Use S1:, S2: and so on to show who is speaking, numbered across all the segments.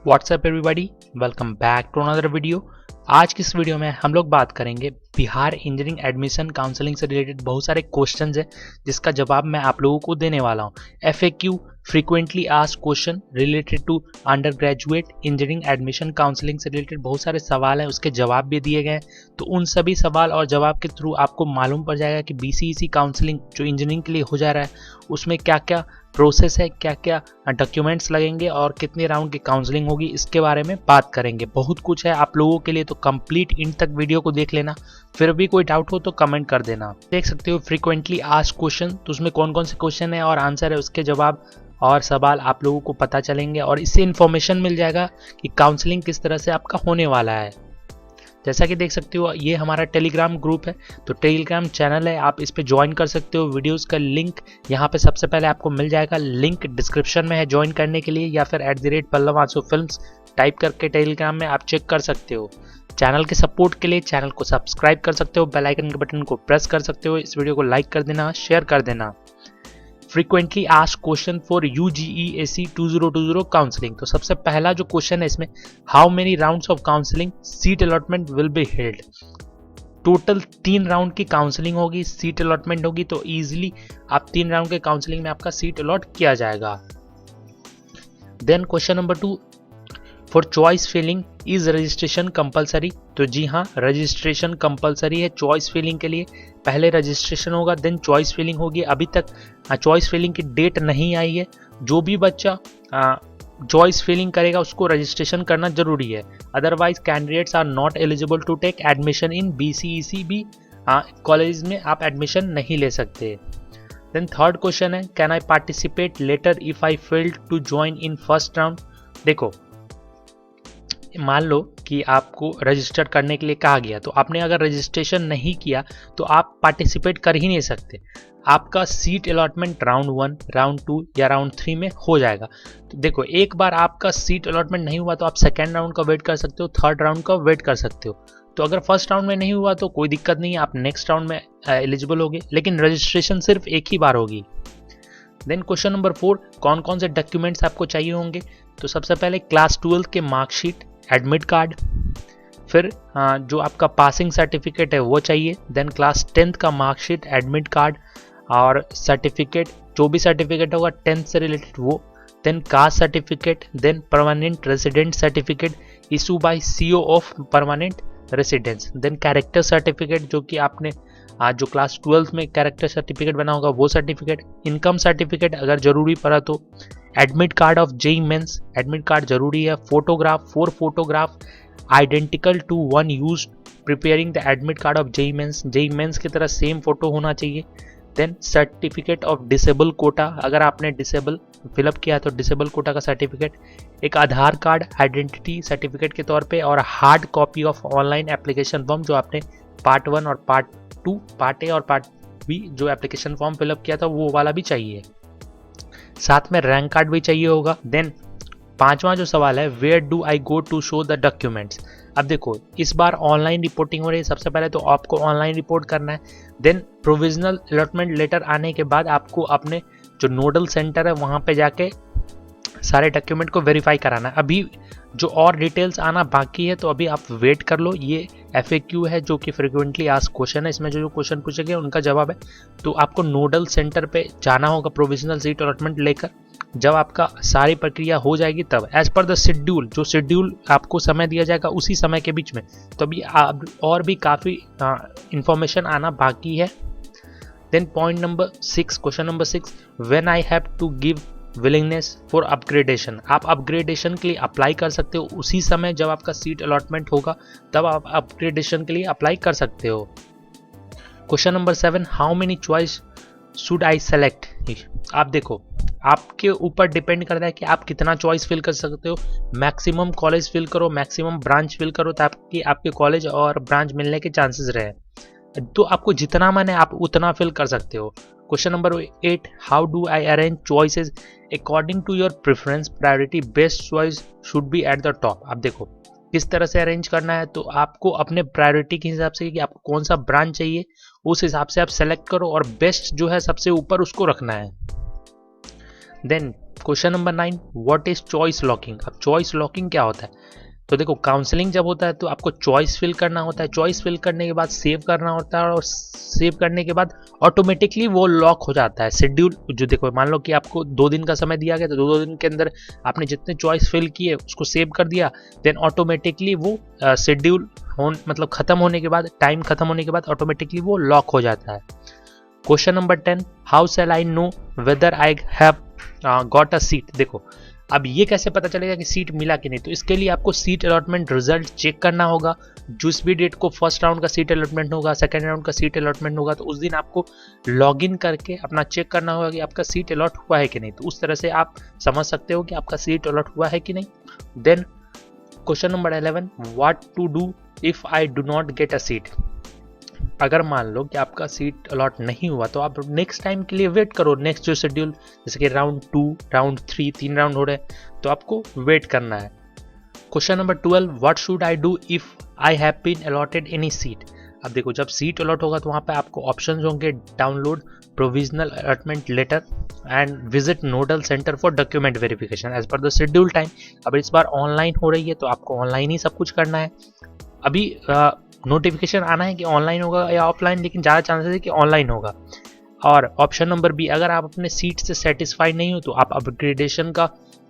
S1: WhatsApp everybody, welcome back to another video. आज की इस वीडियो में हम लोग बात करेंगे बिहार इंजीनियरिंग एडमिशन काउंसलिंग से रिलेटेड बहुत सारे क्वेश्चंस हैं जिसका जवाब मैं आप लोगों को देने वाला हूं। FAQ frequently asked question related to undergraduate engineering admission counselling से रिलेटेड बहुत सारे सवाल हैं, उसके जवाब भी दिए गए हैं। तो उन सभी सवाल और जवाब के थ्रू आपको मालूम पड़ जाएगा कि BCEC काउंसलिंग जो इंजीनियरिंग के लिए हो जा रहा है उसमें क्या क्या प्रोसेस है, क्या क्या डॉक्यूमेंट्स लगेंगे और कितने राउंड की काउंसलिंग होगी, इसके बारे में बात करेंगे। बहुत कुछ है आप लोगों के लिए, तो कंप्लीट इन तक वीडियो को देख लेना। फिर भी कोई डाउट हो तो कमेंट कर देना। देख सकते हो फ्रीक्वेंटली आस्क्ड क्वेश्चन, तो उसमें कौन कौन से क्वेश्चन है और आंसर है, उसके जवाब और सवाल आप लोगों को पता चलेंगे और इससे इन्फॉर्मेशन मिल जाएगा कि काउंसलिंग किस तरह से आपका होने वाला है। जैसा कि देख सकते हो ये हमारा टेलीग्राम ग्रुप है, तो टेलीग्राम चैनल है, आप इस पे ज्वाइन कर सकते हो। वीडियोस का लिंक यहाँ पे सबसे पहले आपको मिल जाएगा, लिंक डिस्क्रिप्शन में है ज्वाइन करने के लिए, या फिर @पल्लव_आंसू_फिल्म्स टाइप करके टेलीग्राम में आप चेक कर सकते हो। चैनल के सपोर्ट के लिए चैनल को सब्सक्राइब कर सकते हो, बेल आइकन के बटन को प्रेस कर सकते हो, इस वीडियो को लाइक कर देना, शेयर कर देना। Frequently asked question for UGEAC 2020 counselling. तो सबसे पहला जो क्वेश्चन है इसमें, how many rounds of counselling seat allotment will be held. Total 3 round की काउंसलिंग होगी, सीट अलॉटमेंट होगी, तो इजीली आप 3 राउंड के काउंसलिंग में आपका सीट अलॉट किया जाएगा। Then question number 2, for choice filling is registration compulsory. तो जी हाँ, रजिस्ट्रेशन कंपलसरी है चॉइस फिलिंग के लिए। पहले रजिस्ट्रेशन होगा देन चॉइस फिलिंग होगी। अभी तक चॉइस फिलिंग की डेट नहीं आई है। जो भी बच्चा चॉइस फिलिंग करेगा उसको रजिस्ट्रेशन करना जरूरी है, otherwise candidates are not eligible to take admission in BCEC भी कॉलेज में आप एडमिशन नहीं ले सकते। देन थर्ड क्वेश्चन है, can I participate later if I failed to join in first round. देखो, मान लो कि आपको रजिस्टर करने के लिए कहा गया, तो आपने अगर रजिस्ट्रेशन नहीं किया तो आप पार्टिसिपेट कर ही नहीं सकते। आपका सीट अलॉटमेंट राउंड 1, राउंड 2 या राउंड 3 में हो जाएगा। तो देखो, एक बार आपका सीट अलॉटमेंट नहीं हुआ तो आप सेकेंड राउंड का वेट कर सकते हो, थर्ड राउंड का वेट कर सकते हो। तो अगर फर्स्ट राउंड में नहीं हुआ तो कोई दिक्कत नहीं है, आप नेक्स्ट राउंड में एलिजिबल होगे, लेकिन रजिस्ट्रेशन सिर्फ एक ही बार होगी। देन क्वेश्चन नंबर 4, कौन कौन से डॉक्यूमेंट्स आपको चाहिए होंगे। तो सबसे पहले क्लास 12 के मार्कशीट, एडमिट कार्ड, फिर जो आपका पासिंग सर्टिफिकेट है वो चाहिए। देन क्लास 10th का मार्कशीट, एडमिट कार्ड और सर्टिफिकेट, जो भी सर्टिफिकेट होगा 10th से रिलेटेड वो। Then caste certificate, then permanent resident certificate issue by CO of permanent residence. Then character certificate, जो कि आपने जो क्लास 12th में कैरेक्टर सर्टिफिकेट बना होगा वो सर्टिफिकेट। इनकम सर्टिफिकेट अगर जरूरी पड़ा तो। Admit card of JEE mains, admit card जरूरी है। Photograph, 4 photograph identical to one use preparing the admit card of JEE mains की तरह सेम फोटो होना चाहिए। Then certificate of disable quota, अगर आपने डिसेबल फिलअप किया तो डिसेबल कोटा का सर्टिफिकेट। एक आधार कार्ड आइडेंटिटी सर्टिफिकेट के तौर पे, और hard copy of online application form, जो आपने पार्ट 1 और पार्ट 2, पार्ट A और पार्ट B जो एप्लीकेशन फॉर्म फिलअप किया था वो वाला भी चाहिए। साथ में रैंक कार्ड भी चाहिए होगा। देन 5वां जो सवाल है, where do I go to show the documents. अब देखो, इस बार ऑनलाइन रिपोर्टिंग हो रही है, सबसे पहले तो आपको ऑनलाइन रिपोर्ट करना है। देन प्रोविजनल अलॉटमेंट लेटर आने के बाद आपको अपने जो नोडल सेंटर है वहां पे जाके सारे डॉक्यूमेंट को वेरीफाई कराना है। अभी जो और डिटेल्स आना बाकी है तो अभी आप वेट कर लो। ये FAQ है जो कि फ्रीक्वेंटली आस्क्ड क्वेश्चन है, इसमें जो क्वेश्चन पूछे गए उनका जवाब है। तो आपको नोडल सेंटर पे जाना होगा प्रोविजनल सीट अलॉटमेंट लेकर। जब आपका सारी प्रक्रिया हो जाएगी तब एज पर द शेड्यूल, जो शेड्यूल आपको समय दिया जाएगा उसी समय के बीच में, तो अभी और भी काफ़ी इंफॉर्मेशन आना बाकी है। Then point number 6, question number 6, when I have to give willingness for upgradation. आप अपग्रेडेशन के लिए अप्लाई कर सकते हो उसी समय जब आपका सीट अलॉटमेंट होगा, तब आप अपग्रेडेशन के लिए अप्लाई कर सकते हो। Question number 7, how many choice should I select. आप देखो, आपके ऊपर डिपेंड करता है कि आप कितना चॉइस फिल कर सकते हो। मैक्सिमम कॉलेज फिल करो, मैक्सिमम ब्रांच फिल करो ताकि आपके कॉलेज और ब्रांच मिलने के चांसेस रहे। तो आपको जितना मन है आप उतना फिल कर सकते हो। Question number 8, how do I arrange choices according to your preference priority, best choice should be at the top. आप देखो किस तरह से अरेंज करना है, तो आपको अपने प्रायोरिटी के हिसाब से कि आपको कौन सा ब्रांच चाहिए उस हिसाब से आप सेलेक्ट करो और बेस्ट जो है सबसे ऊपर उसको रखना है। Then question number 9, what is choice locking. अब चॉइस लॉकिंग क्या होता है? तो देखो, काउंसलिंग जब होता है तो आपको चॉइस फिल करना होता है, चॉइस फिल करने के बाद सेव करना होता है, और सेव करने के बाद ऑटोमेटिकली वो लॉक हो जाता है। शेड्यूल जो देखो, मान लो कि आपको 2 दिन का समय दिया गया, तो 2 दिन के अंदर आपने जितने चॉइस फिल किए उसको सेव कर दिया, देन ऑटोमेटिकली वो शेड्यूल मतलब खत्म होने के बाद, टाइम खत्म होने के बाद ऑटोमेटिकली वो लॉक हो जाता है। Question number 10, how shall I know whether I have got a seat. देखो, अब ये कैसे पता चलेगा कि सीट मिला कि नहीं? तो इसके लिए आपको सीट अलॉटमेंट रिजल्ट चेक करना होगा। जिस भी डेट को फर्स्ट राउंड का सीट अलॉटमेंट होगा, सेकंड राउंड का सीट अलॉटमेंट होगा, तो उस दिन आपको लॉगिन करके अपना चेक करना होगा कि आपका सीट अलॉट हुआ है कि नहीं। तो उस तरह से आप समझ सकते हो कि आपका सीट अलॉट हुआ है कि नहीं। Then question number 11, what to do if I do not get a seat. अगर मान लो कि आपका सीट अलॉट नहीं हुआ, तो आप नेक्स्ट टाइम के लिए वेट करो। नेक्स्ट जो शेड्यूल, जैसे कि राउंड 2, राउंड 3, 3 राउंड हो रहे हैं, तो आपको वेट करना है। Question number 12, what should I do if I have been allotted any seat. अब देखो, जब सीट अलॉट होगा तो वहाँ पे आपको ऑप्शंस होंगे, download provisional allotment letter and visit nodal centre for document verification as per the schedule time. अब इस बार ऑनलाइन हो रही है, तो आपको ऑनलाइन ही सब कुछ करना है। अभी नोटिफिकेशन आना है कि ऑनलाइन होगा या ऑफलाइन, लेकिन ज़्यादा चांसेस है कि ऑनलाइन होगा। और ऑप्शन नंबर बी, अगर आप अपने सीट से सेटिस्फाई नहीं हो तो आप अपग्रेडेशन का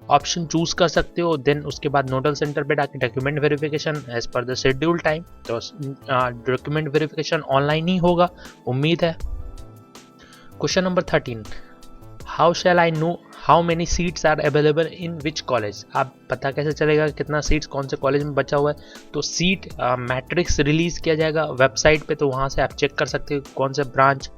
S1: ऑप्शन चूज कर सकते हो। देन उसके बाद नोडल सेंटर पे जाके document verification as per the schedule time. तो डॉक्यूमेंट वेरिफिकेशन ऑनलाइन ही होगा, उम्मीद है। Question number 13, how shall I know how many seats are available in which college. आप पता कैसे चलेगा कितना सीट्स कौन से कॉलेज में बचा हुआ है? तो सीट मैट्रिक्स रिलीज किया जाएगा वेबसाइट पे, तो वहाँ से आप चेक कर सकते हो कौन सा ब्रांच,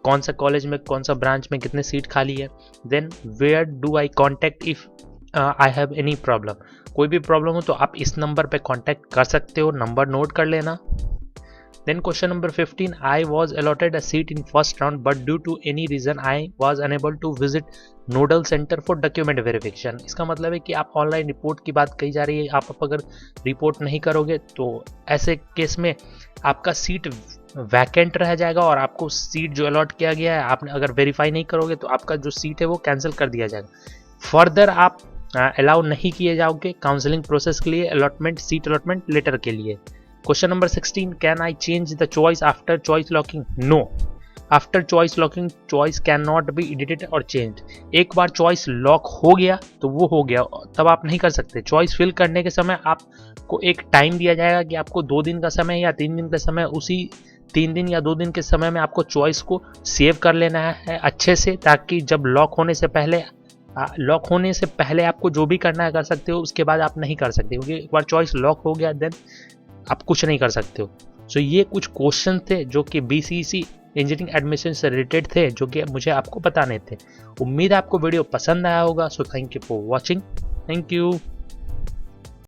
S1: कौन सा कॉलेज में, कौन सा ब्रांच में कितने सीट खाली है। Then where do I contact if I have any problem. कोई भी प्रॉब्लम हो तो आप इस नंबर पे कॉन्टैक्ट कर सकते हो, नंबर नोट कर लेना। Then question number 15, I was allotted a seat in first round but due to any reason I was unable to visit nodal center for document verification। इसका मतलब है कि आप ऑनलाइन रिपोर्ट की बात कही जा रही है, आप अगर रिपोर्ट नहीं करोगे तो ऐसे केस में आपका सीट वैकेंट रह जाएगा, और आपको सीट जो अलॉट किया गया है, आपने अगर वेरीफाई नहीं करोगे तो आपका जो सीट है वो कैंसिल कर दिया जाएगा। फर्दर आप अलाउ नहीं किए जाओगे काउंसलिंग प्रोसेस के लिए, अलॉटमेंट सीट अलॉटमेंट लेटर के लिए। Question number 16, can I change the choice after choice locking? No. After choice locking, choice cannot be edited or changed। एक बार choice lock हो गया तो वो हो गया, तब आप नहीं कर सकते। choice fill करने के समय आपको एक टाइम दिया जाएगा कि आपको 2 दिन का समय या 3 दिन का समय, उसी 3 दिन या 2 दिन के समय में आपको choice को सेव कर लेना है अच्छे से, ताकि जब लॉक होने से पहले आपको जो भी करना है कर सकते हो, उसके बाद आप नहीं कर सकते, क्योंकि एक बार choice लॉक हो गया देन आप कुछ नहीं कर सकते हो। सो ये कुछ क्वेश्चन थे जो कि BCEC इंजीनियरिंग एडमिशन से रिलेटेड थे, जो कि मुझे आपको बताने थे। उम्मीद है आपको वीडियो पसंद आया होगा। So thank you for watching. Thank you.